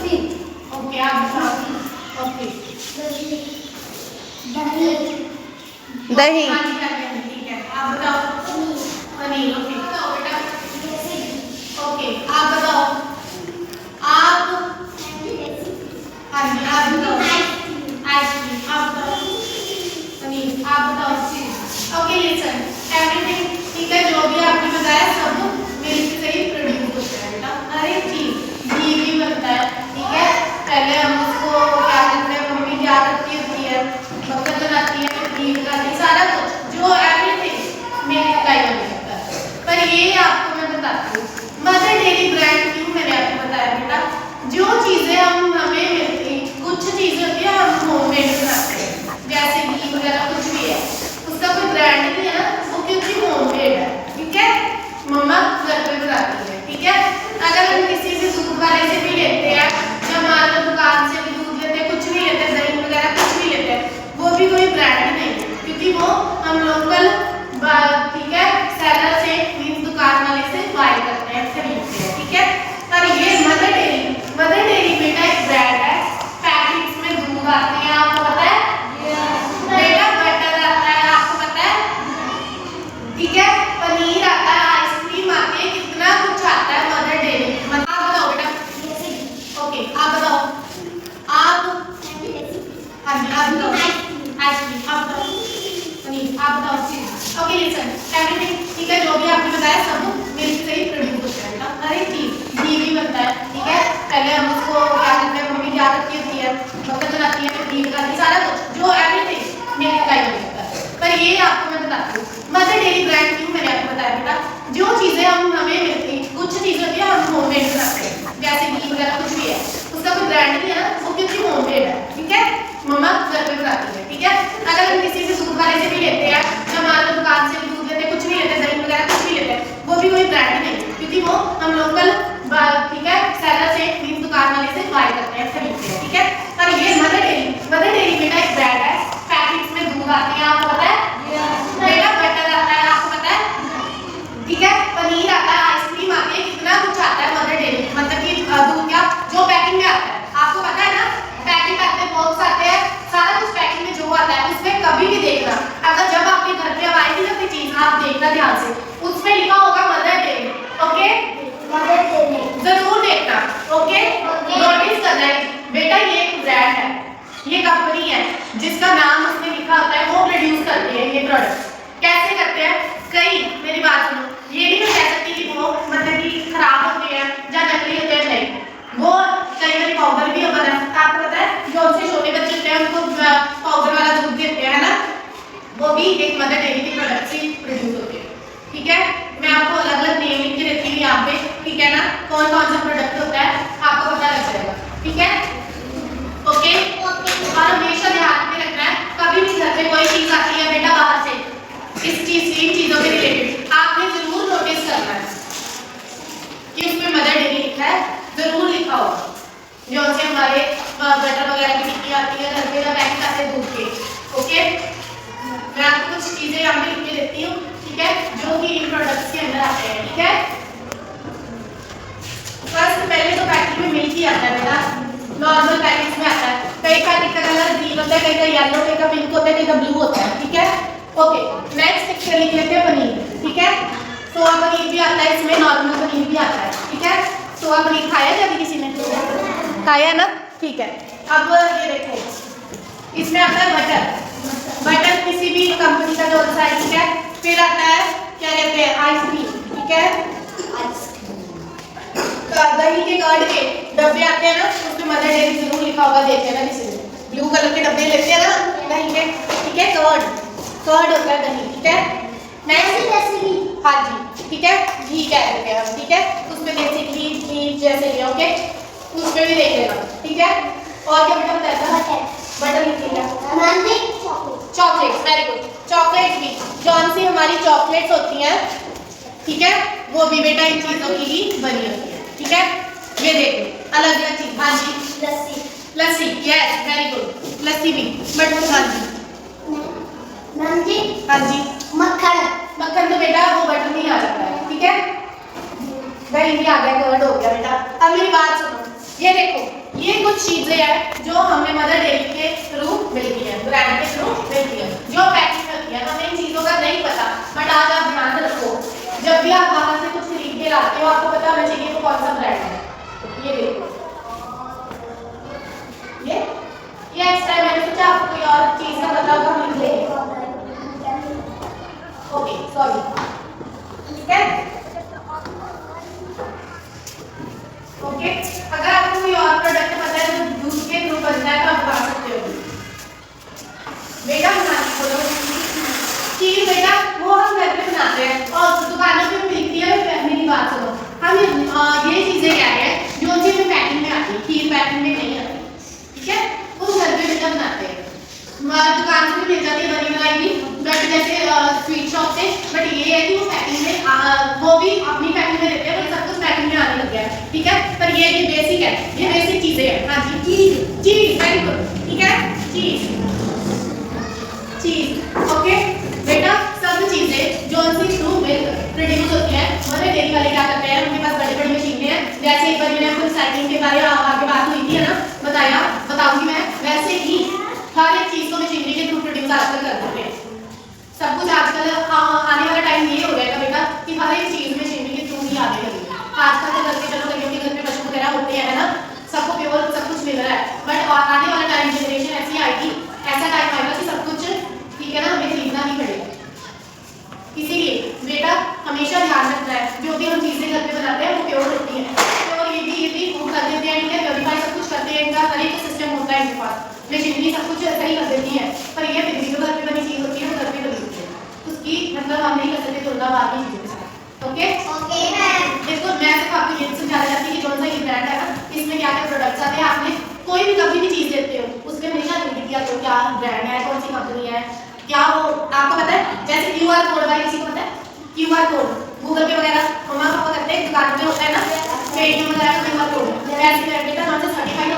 Okay आप बताओ। Okay दही। ठीक है आप बताओ। पनीर। ओके बताओ बेटा। ओके आप बताओ। आप हाँ जी आप बताओ। आइसक्रीम आप बताओ। पनीर आप बताओ। ओके लिसन एवरीथिंग ठीक है जो भी आपने बताया सब मिलकर से ही प्रोड्यूस होता है बेटा। हर एक चीज घी भी बनता है ठीक है। पहले हम उसको क्या करते हैं मम्मी क्या करती होती है बर्तन बनाती है घी बनाती है सारा कुछ जो एवरीथिंग मेरी इकाई बन जाता है। पर ये आपको मैं बताती हूँ मदर डेयरी ब्रांड क्यों मैंने आपको बताया बेटा जो चीजें हम हमें मिलती कुछ चीजें होती है हम होममेड बनाते हैं जैसे घी वगैरह कुछ भी है उसका कोई ब्रांड नहीं है ना वो क्योंकि होममेड है ठीक है। मम्मा घर पे बनाती है ठीक है। अगर हम किसी से दूध वाले से भी लेते हैं या मान लो दुकान से भी दूध लेते हैं कुछ भी लेते हैं दही वगैरह कुछ भी लेते हैं वो भी कोई ब्रांड नहीं है क्योंकि वो हम लोकल ठीक है सेलर से मीन दुकान वाले से बाय करते हैं खरीदते हैं ठीक है। पर ये मदर डेयरी बेटा एक ब्रांड है पैकेट्स में दूध आते हैं आपको पता है बेटा बटर आता है आपको पता है ठीक है। पनीर आता है आइसक्रीम आती है कितना कुछ आता है मदर डेयरी आप बताओ बेटा। ओके आप बताओ। आप हाँ जी आप बताओ। आइसक्रीम आप बताओ। पनीर आप बताओ। ओके लिसन एवरीथिंग ठीक है जो भी आपने बताया सब मिलकर से ही प्रोड्यूस होता है बेटा। हर एक चीज घी भी बनता है ठीक है। पहले हम उसको क्या करते हैं मम्मी क्या करती होती है बर्तन बनाती है घी बनाती है सारा कुछ जो एवरीथिंग मेरी इकाई बन जाता है। पर ये आपको मैं बताती हूँ मदर डेयरी ब्रांड क्यों मैंने आपको बताया बेटा जो चीजें हम हमें मिलती कुछ चीजें होती है हम होममेड बनाते हैं जैसे घी वगैरह कुछ भी है उसका कोई ब्रांड नहीं है ना वो क्योंकि होममेड है ठीक है। मम्मा घर पे बनाती है ठीक है। अगर हम किसी से दूध वाले से भी लेते हैं या मान लो दुकान से भी दूध लेते हैं कुछ भी लेते हैं दही वगैरह कुछ भी लेते हैं वो भी कोई ब्रांड नहीं है क्योंकि वो हम लोकल ठीक है सेलर से मीन दुकान वाले से बाय करते हैं खरीदते हैं ठीक है। पर ये मदर डेयरी बेटा एक ब्रांड है पैकेट्स में दूध आते हैं आपको पता है बेटा बटर आता है आपको पता है ठीक है। पनीर आता है आइसक्रीम आती है कितना कुछ आता है मदर डेयरी मतलब कि दूध क्या जो पैकिंग में आता है आपको पता है ना पैकेट आते हैं बॉक्स आते हैं सारा कुछ पैकिंग में जो आता है उसमें कभी भी देखना अगर जब आपके घर पे अब आएगी ना कोई चीज आप देखना ध्यान से उसमें लिखा होगा मदर डेयरी ओके जरूर देखना ओके नोटिस करना है बेटा ये एक ब्रांड है ये कंपनी है जिसका नाम उसमें लिखा होता है वो प्रोड्यूस करती है ये प्रोडक्ट कैसे करते हैं कई मेरी बात सुनो ये नहीं मैं कह सकती कि वो मतलब कि खराब होते हैं या नकली होते हैं नहीं वो कई बार पाउडर भी बना आपको पता है जो उनसे छोटे बच्चे होते हैं उनको पाउडर वाला दूध देते हैं ना वो भी एक मदर डेयरी के प्रोडक्ट से प्रोड्यूस होते हैं ठीक है। मैं आपको अलग अलग नेम लिख के देती हूँ यहाँ पे ठीक है ना कौन कौन सा प्रोडक्ट होता है आपको पता लग जाएगा ठीक है। ओके और हमेशा ध्यान में रखना है कभी भी घर पे कोई चीज आती है बेटा बाहर से इन चीजों के रिलेटेड आपने जरूर नोटिस करना है कि उसमें मदर डेयरी लिखा है जरूर लिखा होगा जो से हमारे बटर वगैरह की टिक्की आती है घर पे ना पैकेट आते हैं दूध के ओके। मैं आपको कुछ चीजें यहाँ पे लिख के देती हूँ ठीक है जो कि इन प्रोडक्ट्स के अंदर आते हैं ठीक है। फर्स्ट पहले तो पैकेट में मिल्क ही आता है बेटा नॉर्मल पैकेट्स में आता है कई पैकेट का कलर ग्रीन होता है कई का येलो कई का पिंक होता है कई का ब्लू होता है ठीक है। ओके नेक्स्ट पिक्चर लिख लेते हैं पनीर ठीक है। सोया पनीर भी आता है इसमें नॉर्मल पनीर भी आता है ठीक है। सोया पनीर खाया कभी किसी ने खाया ना ठीक है। अब ये देखो इसमें आता है बटर किसी भी कंपनी का जो सा है ठीक है। फिर आता है क्या कहते हैं आइसक्रीम ठीक है। दही के कर्ड के डब्बे आते हैं ना उसमें मदर डेयरी जरूर लिखा होगा देखते हैं ना किसी ने ब्लू कलर के डब्बे लेते हैं ना दही के ठीक है। कर्ड होता है दही ठीक है। नेक्स्ट हाँ जी ठीक है घी कह देते हैं हम ठीक है उसमें देसी घी जैसे ये ओके उसमें भी देख लेना ठीक है। और क्या बेटा बताया था बटर लिखिएगा चॉकलेट वेरी गुड चॉकलेट भी जौन सी हमारी चॉकलेट्स होती हैं ठीक है वो भी बेटा इन चीजों की ही बनी होती है ठीक है। ये देखो अलग अलग चीज हाँ जी लस्सी यस वेरी गुड लस्सी भी बट हाँ जी हाँ जी मक्खन तो बेटा वो बटर में ही आ जाता है ठीक है। दही भी आ गया कर्ड हो गया बेटा। अब मेरी बात सुनो ये देखो ये कुछ चीजें हैं जो हमें मदर डेयरी के थ्रू मिलती है, ब्रांड के थ्रू मिलती है, जो पैकिंग करती है। हमें इन चीजों का नहीं पता, बट आज आप ध्यान रखो, जब भी आप बाहर से कुछ खरीद के लाते हो आपको पता होना चाहिए वो कौन सा ब्रांड है। ये देखो, ये एक्स्ट्रा मैंने सोचा आपको कोई और चीज का पता होगा, हम लिख लेंगे। ओके सॉरी, ठीक है। ओके, अगर आपको कोई और प्रोडक्ट पता है जो दूध के थ्रू बनता है तो आप बता सकते हो। बेटा बनानी बोलो कि बेटा वो हम घर पे बनाते हैं और दुकानों पे मिलती है। मेरी बात सुनो, हम ये चीजें क्या है जो चीज पैकिंग में आती है, खीर पैकिंग में नहीं आती, ठीक है, वो घर पे बेटा बनाते हैं। दुकान से भी मिल जाती है बनी बनाई भी, बट जैसे स्वीट शॉप से, बट ये है कि वो पैकिंग में वो भी अपनी पैकिंग में देते हैं, बट सब कुछ पैकिंग में आने लग गया है, ठीक है। पर ये बेसिक है, ये बेसिक चीजें हैं। हाँ जी, चीज चीज वेरी गुड, ठीक है, चीज चीज ओके बेटा। सब चीजें जो उनसे थ्रू मिल्क प्रोड्यूस होती है, मदर डेयरी वाले क्या करते हैं, उनके पास बड़ी बड़ी मशीनें हैं। जैसे एक बार मैंने आपको साइकिलिंग के बारे में आगे बात हुई थी, है ना, बताऊंगी मैं, वैसे ही हर एक चीज को मशीनरी के थ्रू प्रोड्यूस आजकल कर देते हैं। सब कुछ आजकल आने वाला टाइम ये हो जाएगा बेटा कि हर एक चीज मशीनरी के थ्रू ही आने लगी है। आजकल तो घर पे चलो कईयों के घर पे पशु वगैरह होते हैं, है ना, सबको प्योर सब कुछ मिल रहा है, बट आने वाला टाइम जनरेशन ऐसी आएगी, ऐसा टाइम आएगा कि सब कुछ, ठीक है ना, हमें खरीदना ही पड़ेगा। इसीलिए बेटा हमेशा ध्यान रखना है, जो भी हम चीजें घर पे बनाते हैं वो प्योर होती है, और ये भी फूड कर देते हैं, ठीक है, प्योरीफाई सब कुछ करते हैं, इनका हर एक सिस्टम होता है इनके पास, मशीनरी सब कुछ सही कर देती है। पर ये फिर भी जो घर पे बनी चीज होती है वो घर पे बनी होती है, उसकी मतलब हम नहीं कर सकते तुलना बाकी चीजों के साथ। ओके ओके मैम, देखो मैं सिर्फ आपको ये समझाना चाहती हूँ कि कौन सा ये ब्रांड है ना, इसमें क्या क्या प्रोडक्ट्स आते हैं। आपने कोई भी कभी भी चीज लेते हो उसमें हमेशा लिख दिया तो क्या ब्रांड है, कौन सी कंपनी है, क्या वो आपको पता है। जैसे QR कोड वाली, किसी को पता है QR कोड, गूगल पे वगैरह मम्मा पापा करते हैं, दुकान में होता है ना, पेटीएम वगैरह का QR कोड, ऐसे बेटा वहाँ से सर्टिफाइड